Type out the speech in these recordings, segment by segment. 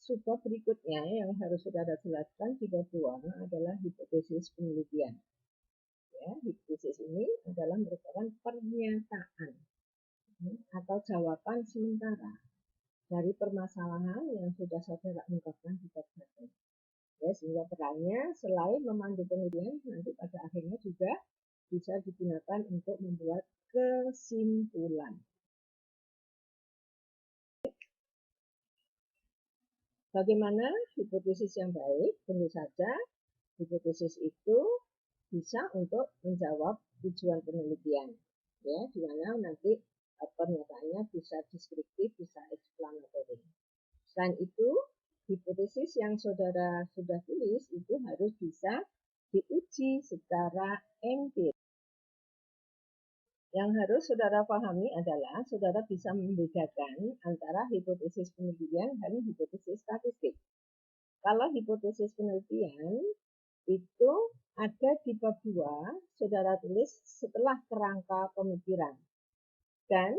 subbab berikutnya yang harus saudara jelaskan di bab 2 adalah hipotesis penelitian. Ya, hipotesis ini adalah merupakan pernyataan atau jawaban sementara dari permasalahan yang sudah saudara ungkapkan di bab 1. Ya, sehingga perannya selain memandu penelitian, nanti pada akhirnya juga bisa digunakan untuk membuat kesimpulan. Bagaimana hipotesis yang baik? Tentu saja hipotesis itu bisa untuk menjawab tujuan penelitian, ya, di mana nanti pernyataannya bisa deskriptif, bisa eksplanatory. Selain itu, hipotesis yang saudara sudah tulis itu harus bisa diuji secara empiris. Yang harus saudara pahami adalah saudara bisa membedakan antara hipotesis penelitian dan hipotesis statistik. Kalau hipotesis penelitian itu ada di bab 2, saudara tulis setelah kerangka pemikiran dan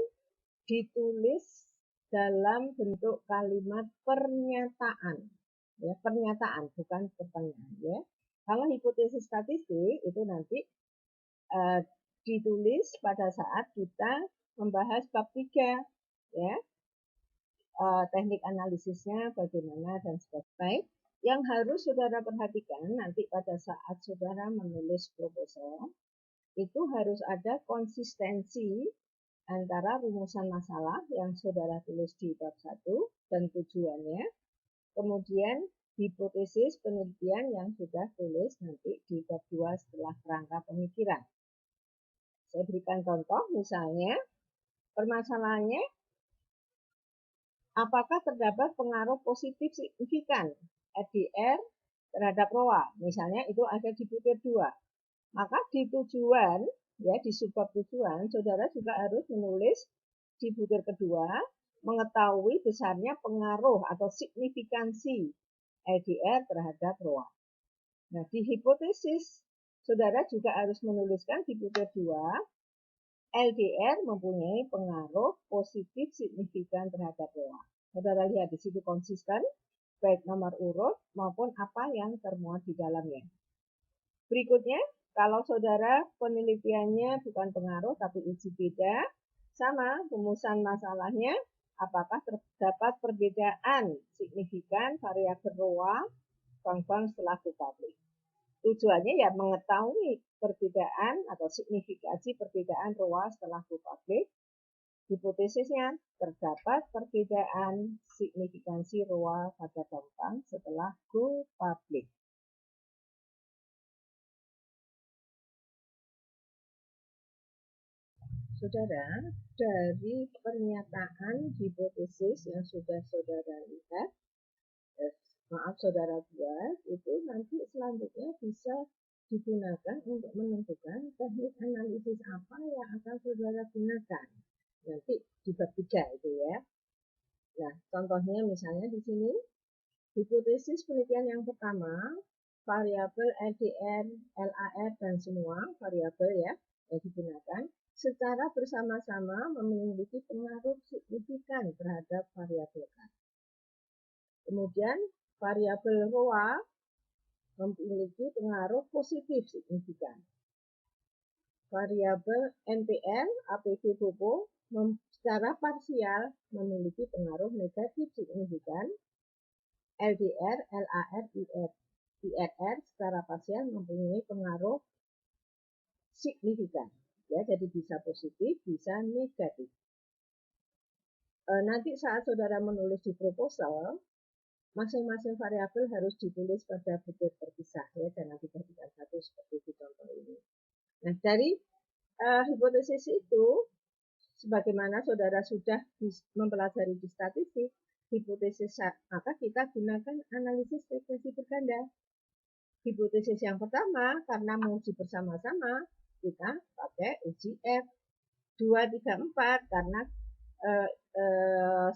ditulis dalam bentuk kalimat pernyataan. Ya, pernyataan bukan pertanyaan, ya. Kalau hipotesis statistik itu nanti ditulis pada saat kita membahas bab 3, ya. Teknik analisisnya bagaimana dan sebagainya. Yang harus saudara perhatikan nanti pada saat saudara menulis proposal, itu harus ada konsistensi antara rumusan masalah yang saudara tulis di bab 1 dan tujuannya, kemudian hipotesis penelitian yang sudah tulis nanti di bab 2 setelah kerangka pemikiran. Saya berikan contoh, misalnya permasalahannya, apakah terdapat pengaruh positif signifikan FDR terhadap ROA? Misalnya itu ada di butir 2. Maka di tujuan, ya, di subbab tujuan, saudara juga harus menulis di butir kedua, mengetahui besarnya pengaruh atau signifikansi LDR terhadap ROA. Nah, di hipotesis, saudara juga harus menuliskan di butir 2, LDR mempunyai pengaruh positif signifikan terhadap ROA. Saudara lihat di situ konsisten, baik nomor urut maupun apa yang termuat di dalamnya. Berikutnya, kalau saudara penelitiannya bukan pengaruh tapi uji beda, sama rumusan masalahnya, apakah terdapat perbedaan signifikan variabel ROA bank-bank setelah go public. Tujuannya ya mengetahui perbedaan atau signifikansi perbedaan ROA setelah go public. Hipotesisnya terdapat perbedaan signifikansi ROA pada bank-bank setelah go public. Saudara, dari pernyataan hipotesis yang sudah saudara lihat, saudara buat, itu nanti selanjutnya bisa digunakan untuk menentukan teknik analisis apa yang akan saudara gunakan nanti di bab 3 itu, ya. Nah, contohnya misalnya di sini, hipotesis penelitian yang pertama, variabel LDR, LAR, dan semua variabel, ya, yang digunakan secara bersama-sama memiliki pengaruh signifikan terhadap variabel K. Kemudian variabel ROA memiliki pengaruh positif signifikan. Variabel NPL, APV BOBO secara parsial memiliki pengaruh negatif signifikan. LDR, LAR, IRR secara parsial mempunyai pengaruh signifikan. Ya, jadi bisa positif, bisa negatif. Nanti saat saudara menulis di proposal, masing-masing variabel harus ditulis pada butir terpisah, ya, jangan dijadikan satu seperti di contoh ini. Nah, dari hipotesis itu, sebagaimana saudara sudah mempelajari di statistik, hipotesis, maka kita gunakan analisis frekuensi berganda. Hipotesis yang pertama, karena menguji bersama-sama, kita pakai uji F. 2, 3, 4, karena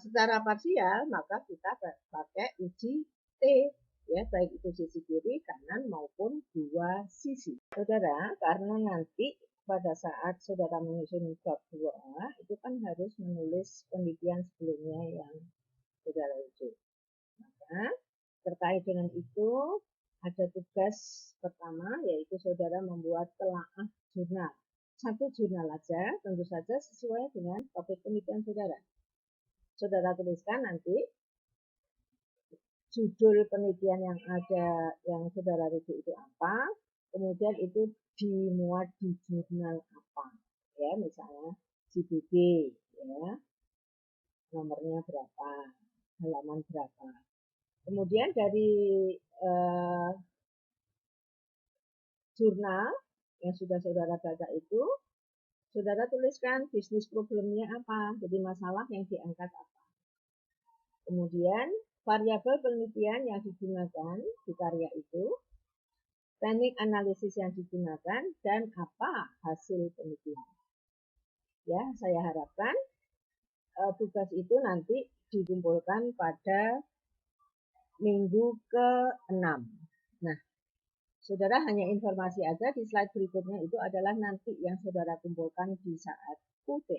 secara parsial, maka kita pakai uji T, ya, baik itu sisi kiri, kanan, maupun dua sisi. Saudara, karena nanti pada saat saudara menyusun bab 2, itu kan harus menulis penelitian sebelumnya yang saudara uji. Maka terkait dengan itu, ada tugas pertama, yaitu saudara membuat telaah jurnal. Satu jurnal aja, tentu saja sesuai dengan topik penelitian saudara. Saudara tuliskan nanti judul penelitian yang ada, yang saudara rujuk itu apa, kemudian itu dimuat di jurnal apa, ya, misalnya JBB, ya, nomornya berapa, halaman berapa. Kemudian dari jurnal yang sudah saudara baca itu, saudara tuliskan bisnis problemnya apa, jadi masalah yang diangkat apa. Kemudian variabel penelitian yang digunakan di karya itu, teknik analisis yang digunakan, dan apa hasil penelitian. Ya, saya harapkan tugas itu nanti dikumpulkan pada minggu ke-6. Nah, saudara hanya informasi aja di slide berikutnya itu adalah nanti yang saudara kumpulkan di saat QT.